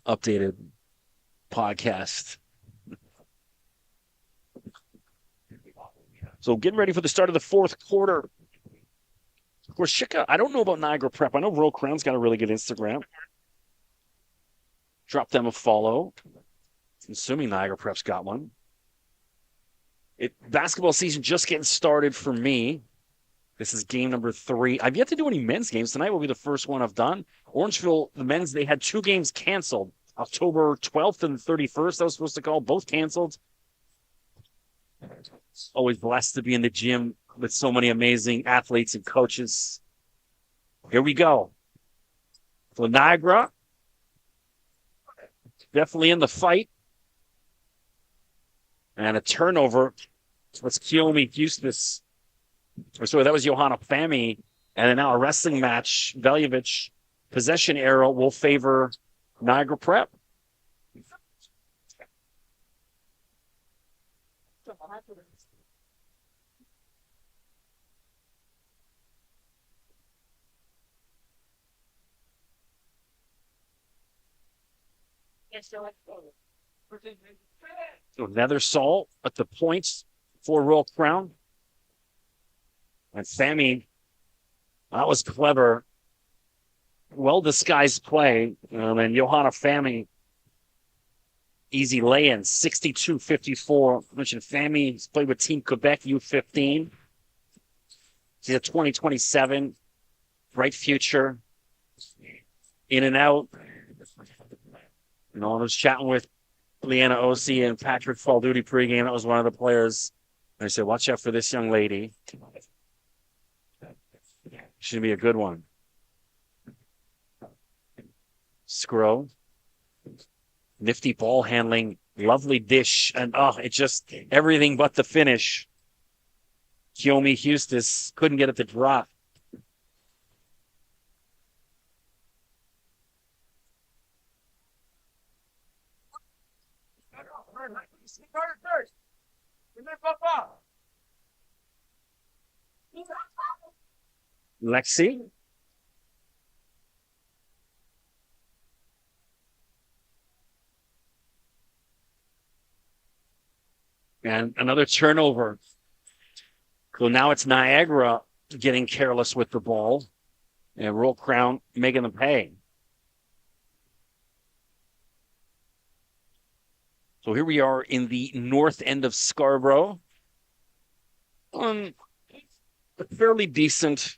updated podcast. So getting ready for the start of the fourth quarter. Of course, I don't know about Niagara Prep. I know Royal Crown's got a really good Instagram. Drop them a follow. Assuming Niagara Prep's got one. Basketball season just getting started for me. This is game number 3. I've yet to do any men's games. Tonight will be the first one I've done. Orangeville, the men's, they had 2 games canceled. October 12th and 31st, I was supposed to call. Both canceled. Always blessed to be in the gym with so many amazing athletes and coaches. Here we go. So Niagara, definitely in the fight. And a turnover. Let's Kiyomi Eustace. Sorry, that was Johanna Fami. And then now a wrestling match. Veljovic, possession arrow will favor Niagara Prep. So Nethersall at the points for Royal Crown. And Fami, that was clever. Well-disguised play. And Johanna Fami, easy lay-in, 62-54. I mentioned Fami's played with Team Quebec U15. She's a 2027. Bright future. In and out. I was chatting with Leanna Ossie and Patrick Falduti pregame. That was one of the players. I said, watch out for this young lady. Should be a good one. Scroll. Nifty ball handling. Lovely dish. And it just everything but the finish. Kiyomi Eustace couldn't get it to drop. Lexi. And another turnover. So now it's Niagara getting careless with the ball. And Royal Crown making them pay. So here we are in the north end of Scarborough. On a fairly decent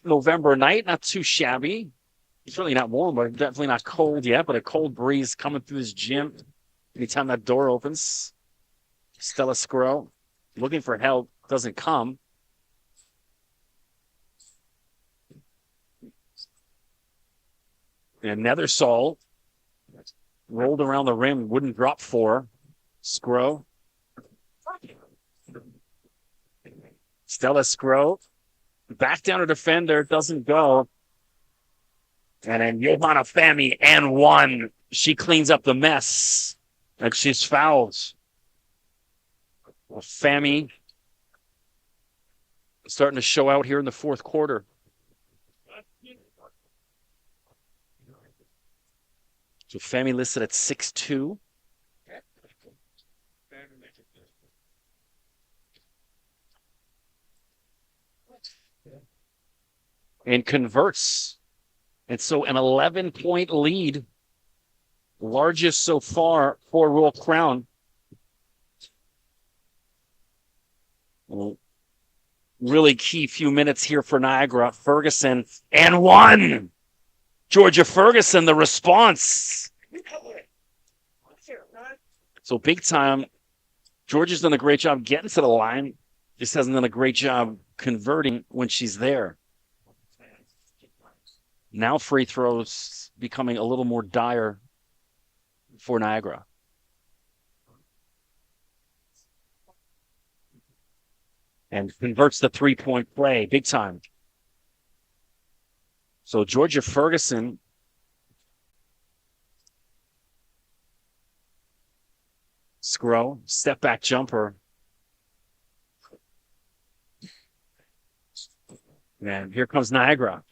November night, not too shabby. It's really not warm, but definitely not cold yet. But a cold breeze coming through this gym anytime that door opens. Stella Scrow looking for help, doesn't come. And Nethersall rolled around the rim, wouldn't drop for Scrow. Stella Scrow back down to defender, doesn't go. And then Johanna Fami and 1. She cleans up the mess. And she's fouled. Well, Fami starting to show out here in the fourth quarter. So Fami listed at 6'2". And converts. And so an 11-point lead, largest so far for Royal Crown. Really key few minutes here for Niagara. Ferguson and 1. Georgia Ferguson, the response. So big time. Georgia's done a great job getting to the line. Just hasn't done a great job converting when she's there. Now free throws becoming a little more dire for Niagara. And converts the 3-point play. Big time. So Georgia Ferguson Scrow, step back jumper. And here comes Niagara.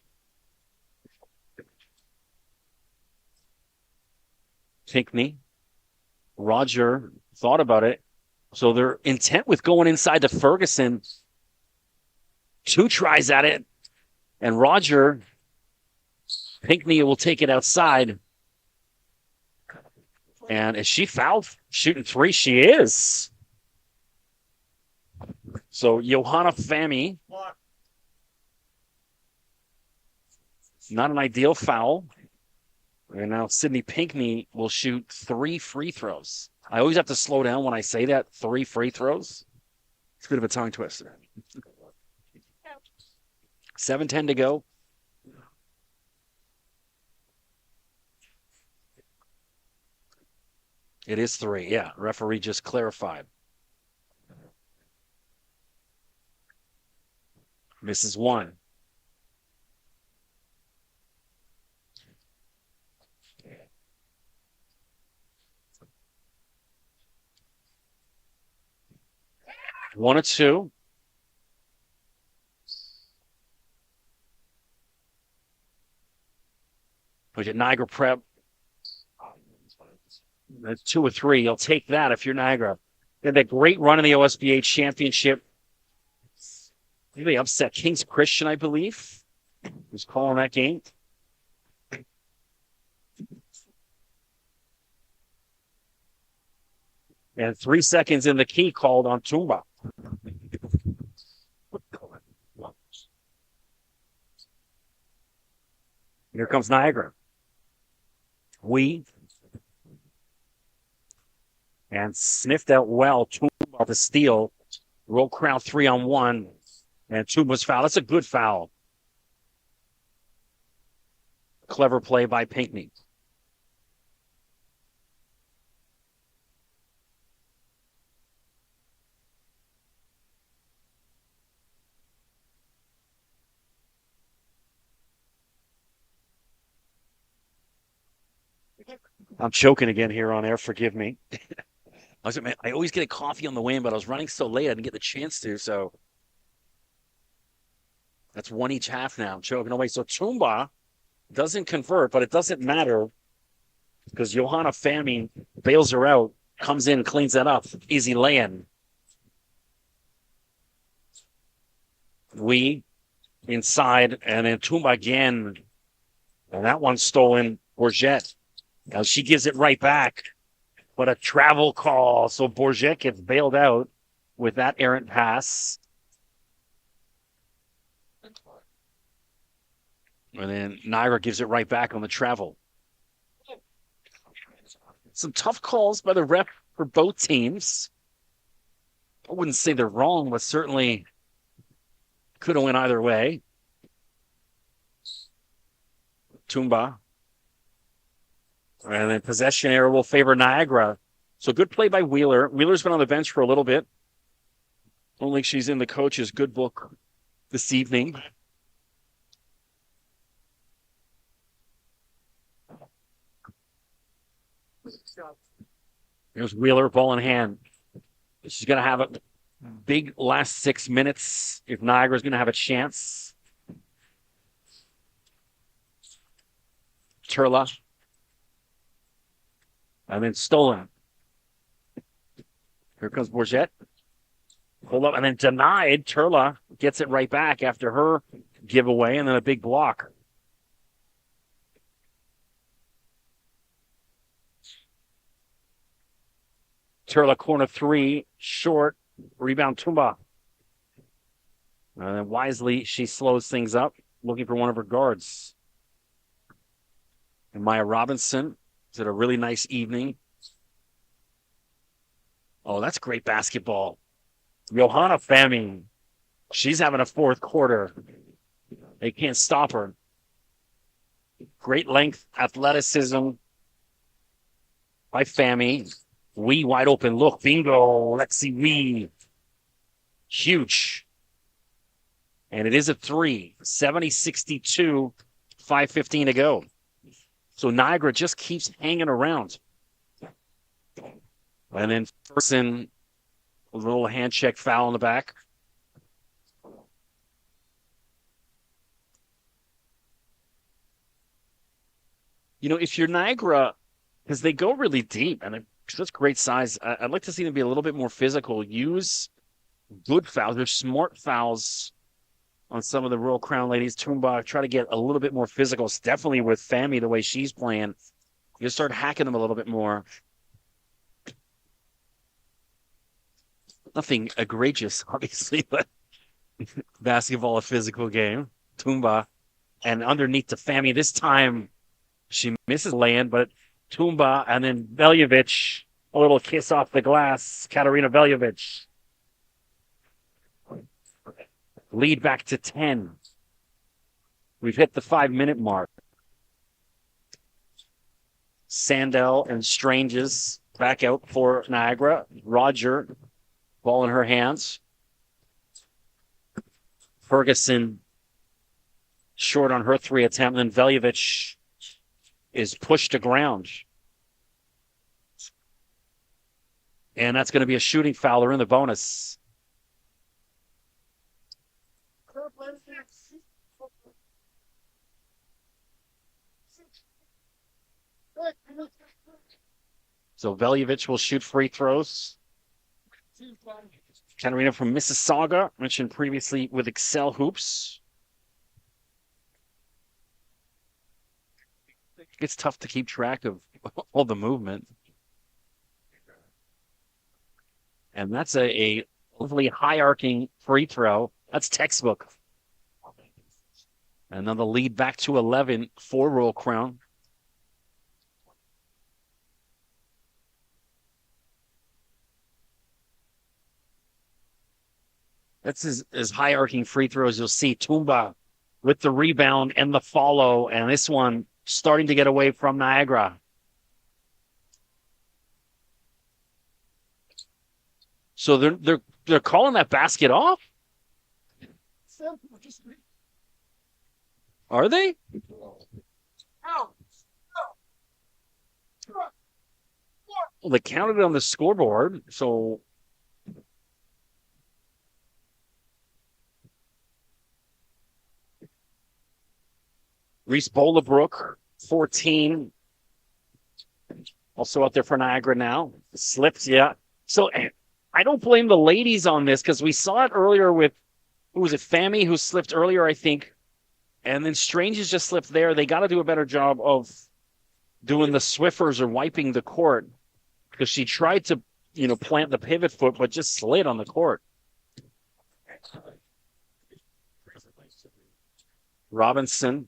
Pinckney. Roger thought about it. So they're intent with going inside to Ferguson. 2 tries at it. And Roger, Pinckney will take it outside. And is she fouled shooting 3? She is. So Johanna Fami, not an ideal foul. And now Sydney Pinckney will shoot 3 free throws. I always have to slow down when I say that. 3 free throws. It's a bit of a tongue twister. 7:10 to go. It is 3. Yeah, referee just clarified. Misses 1. One or two. But at Niagara Prep, that's 2 or 3. You'll take that if you're Niagara. They had that great run in the OSBA championship. They upset Kings Christian, I believe. Who's calling that game? And 3 seconds in the key called on Tumba. Here comes Niagara. And sniffed out well. Tumba the steal. Roll crown 3-on-1. And Tumba's foul. That's a good foul. Clever play by Pinckney. I'm choking again here on air. Forgive me. I always get a coffee on the way in, but I was running so late I didn't get the chance to. So that's 1 each half now. I'm choking away. So Tumba doesn't convert, but it doesn't matter because Johanna Fami bails her out, comes in, cleans that up. Easy lay-in. Inside, and then Tumba again. And that one's stolen. Bourget. Now she gives it right back. But a travel call. So Bourget gets bailed out with that errant pass. And then Niagara gives it right back on the travel. Some tough calls by the ref for both teams. I wouldn't say they're wrong, but certainly could have went either way. Tumba. And then possession error will favor Niagara. So good play by Wheeler. Wheeler's been on the bench for a little bit. Don't think she's in the coach's good book this evening. Here's Wheeler, ball in hand. She's going to have a big last 6 minutes if Niagara's going to have a chance. Turla. And then stolen. Here comes Bourget. Pulled up and then denied. Turla gets it right back after her giveaway and then a big block. Turla corner 3, short, rebound Tumba. And then wisely, she slows things up, looking for one of her guards. And Maya Robinson has had a really nice evening. Oh, that's great basketball. Johanna Fami, she's having a fourth quarter. They can't stop her. Great length, athleticism by Fami. Wide open look. Bingo. Let's see. Huge. And it is a 3. 70-62. 5:15 to go. So Niagara just keeps hanging around. And then Ferguson, a little hand check foul in the back. You know, if you're Niagara, because they go really deep and they're such great size. I'd like to see them be a little bit more physical. Use good fouls. They're smart fouls on some of the Royal Crown ladies. Toomba try to get a little bit more physical. It's definitely with Fami the way she's playing. You start hacking them a little bit more. Nothing egregious, obviously, but basketball, a physical game. Toomba. And underneath to Fami. This time she misses lay-in, but Toomba and then Veljovic. A little kiss off the glass. Katarina Veljovic. Lead back to 10. We've hit the 5-minute mark. Sandell and Stranges back out for Niagara. Roger, ball in her hands. Ferguson short on her 3 attempt. And then Veljovic is pushed to ground. And that's going to be a shooting foul. They're in the bonus. So Veljovic will shoot free throws. Katarina from Mississauga, mentioned previously with Excel Hoops. It's tough to keep track of all the movement. And that's a lovely high-arcing free throw. That's textbook. And then the lead back to 11 for Royal Crown. That's as high-arcing free throw as you'll see. Toomba with the rebound and the follow. And this one starting to get away from Niagara. So they're calling that basket off? Are they? Well, they counted it on the scoreboard, so Reese Bolabrook, 14. Also out there for Niagara now. Slipped, yeah. So I don't blame the ladies on this because we saw it earlier with, who was it, Fami, who slipped earlier, I think. And then Stranges just slipped there. They got to do a better job of doing the Swiffers or wiping the court because she tried to, plant the pivot foot, but just slid on the court. Robinson.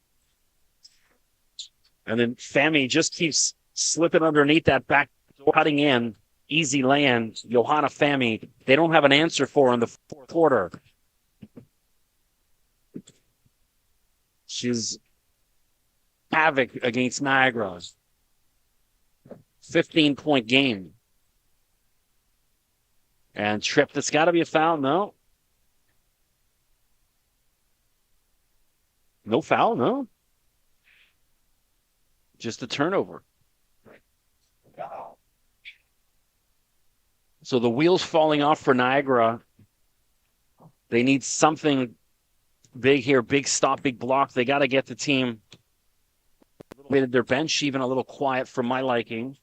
And then Fami just keeps slipping underneath that back, cutting in. Easy lay-in. Johanna Fami. They don't have an answer for her in the fourth quarter. She's havoc against Niagara. 15-point game. And trip, that's got to be a foul. No. No foul, no. Just a turnover. So the wheels falling off for Niagara. They need something big here, big stop, big block. They got to get the team a little bit of their bench, even a little quiet for my liking.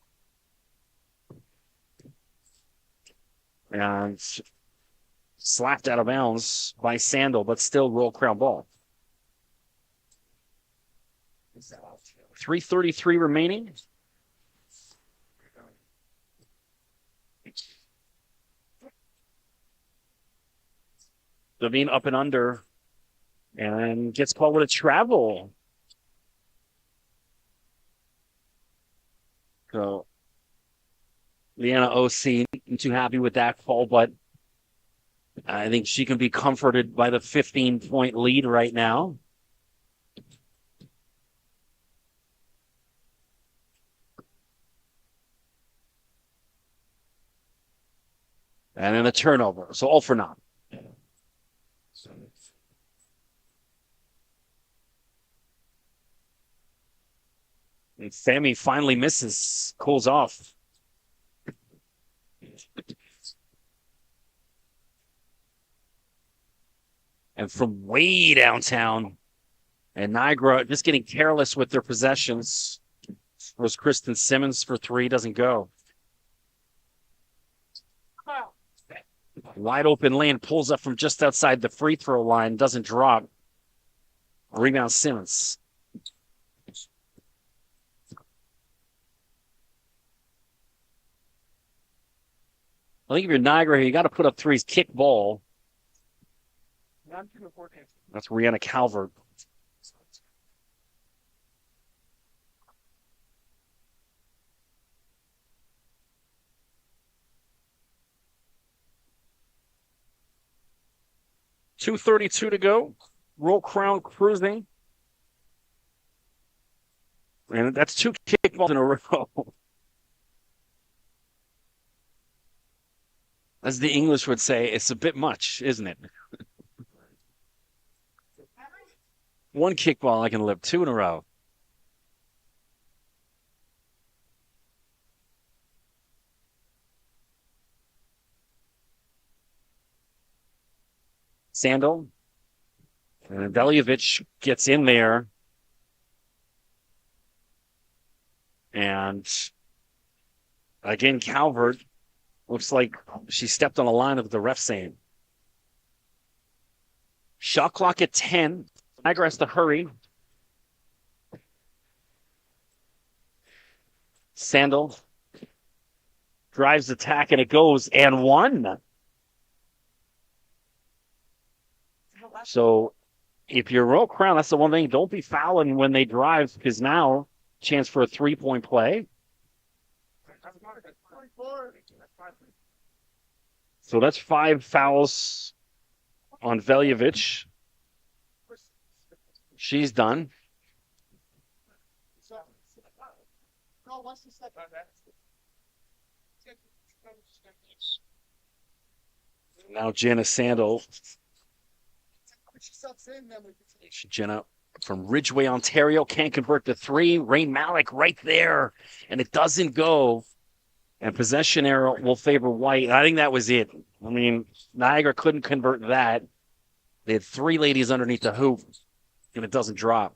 And slapped out of bounds by Sandell, but still Royal Crown ball. 3:33 remaining. Levine up and under and gets called with a travel. So Leanna OC not too happy with that call, but I think she can be comforted by the 15-point lead right now. And then a turnover. So all for naught. And Fami finally misses, cools off. And from way downtown, and Niagara just getting careless with their possessions. Was Kristen Simmons for three, doesn't go. Wide open lane, pulls up from just outside the free throw line, doesn't drop. Rebound Simmons. I think if you're Niagara, you got to put up threes, kick ball. That's Rihanna Calvert. .232 to go. Roll Crown cruising. And that's two kickballs in a row. As the English would say, it's a bit much, isn't it? One kickball I can live, two in a row. Sandal. And Veljovic gets in there. And again, Calvert looks like she stepped on a line of the ref saying. Shot clock at 10. Niagara has to hurry. Sandal drives attack and it goes and one. So if you're Royal Crown, that's the one thing. Don't be fouling when they drive because now chance for a 3-point play. So that's 5 fouls on Veljovic. She's done. Now Jenna Sandal. Jenna from Ridgeway, Ontario, can't convert the three. Rain Malik right there, and it doesn't go. And possession error will favor White. I think that was it. I mean, Niagara couldn't convert that. They had 3 ladies underneath the hoop, and it doesn't drop.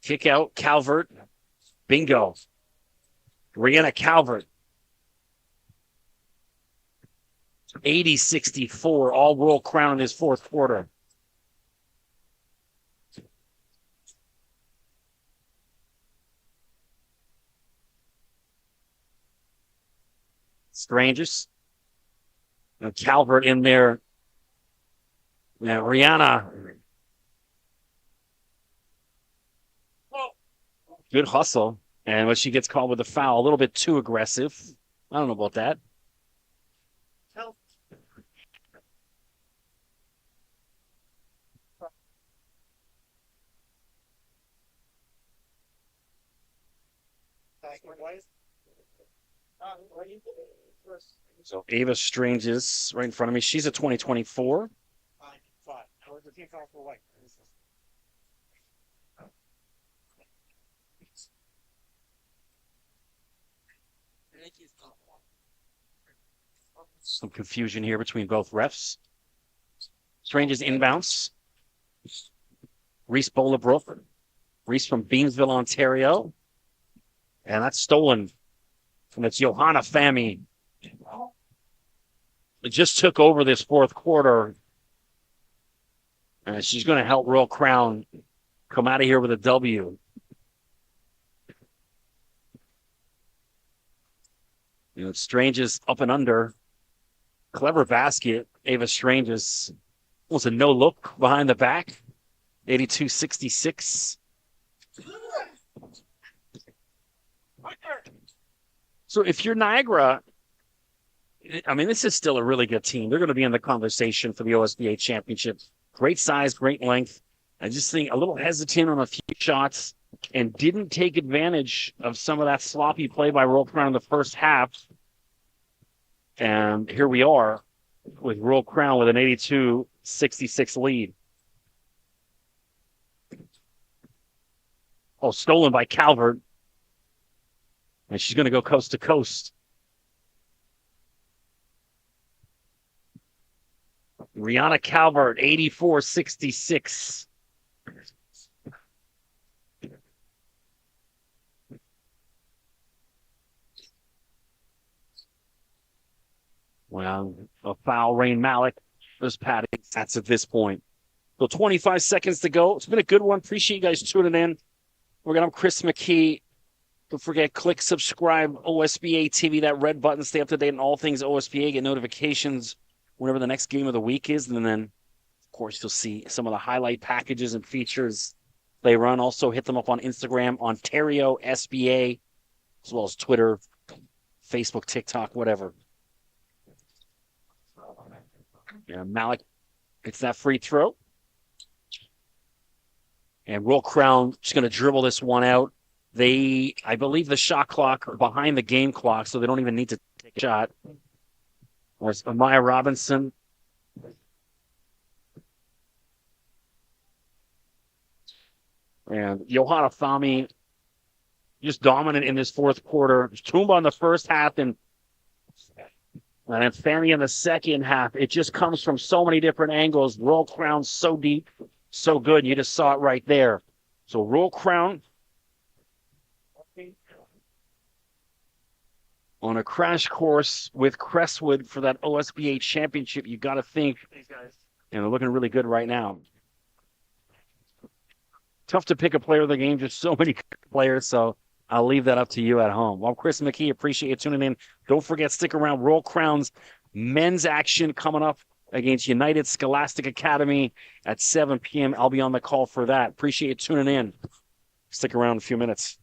Kick out, Calvert. Bingo. Rihanna Calvert. 80-64, all Royal Crown in his fourth quarter. Strangers. And Calvert in there. Yeah, Rihanna. Good hustle. And when she gets called with a foul, a little bit too aggressive. I don't know about that. So Ava Stranges right in front of me. She's a 2024. Some confusion here between both refs. Stranges inbounds. Reese Bolabrook. Reese from Beamsville, Ontario. And that's stolen. And it's Johanna Fami. It just took over this fourth quarter. And she's going to help Royal Crown come out of here with a W. You know, Stranges up and under. Clever basket. Ava Stranges was a no look behind the back. 82-66. So if you're Niagara, I mean, this is still a really good team. They're going to be in the conversation for the OSBA championship. Great size, great length. I just think a little hesitant on a few shots and didn't take advantage of some of that sloppy play by Royal Crown in the first half. And here we are with Royal Crown with an 82-66 lead. Oh, stolen by Calvert. And she's going to go coast to coast. Rihanna Calvert, 84-66. Well, a foul, Rain Malik. There's padding. That's at this point. So 25 seconds to go. It's been a good one. Appreciate you guys tuning in. We're going to have Chris McKee. Don't forget, click subscribe, OSBA TV, that red button. Stay up to date on all things OSBA. Get notifications whenever the next game of the week is. And then, of course, you'll see some of the highlight packages and features they run. Also, hit them up on Instagram, Ontario SBA, as well as Twitter, Facebook, TikTok, whatever. Yeah, Malik, it's that free throw. And Will Crown just going to dribble this one out. I believe the shot clock are behind the game clock, so they don't even need to take a shot. There's Amaya Robinson. And Johanna Fami just dominant in this fourth quarter. Tumba in the first half and then Fami in the second half. It just comes from so many different angles. Roll Crown so deep, so good. You just saw it right there. So Roll Crown on a crash course with Crestwood for that OSBA championship. You got to think, and they're looking really good right now. Tough to pick a player of the game, just so many players, so I'll leave that up to you at home. Well, Chris McKee, appreciate you tuning in. Don't forget, stick around. Roll Crown's men's action coming up against United Scholastic Academy at 7 p.m. I'll be on the call for that. Appreciate you tuning in. Stick around a few minutes.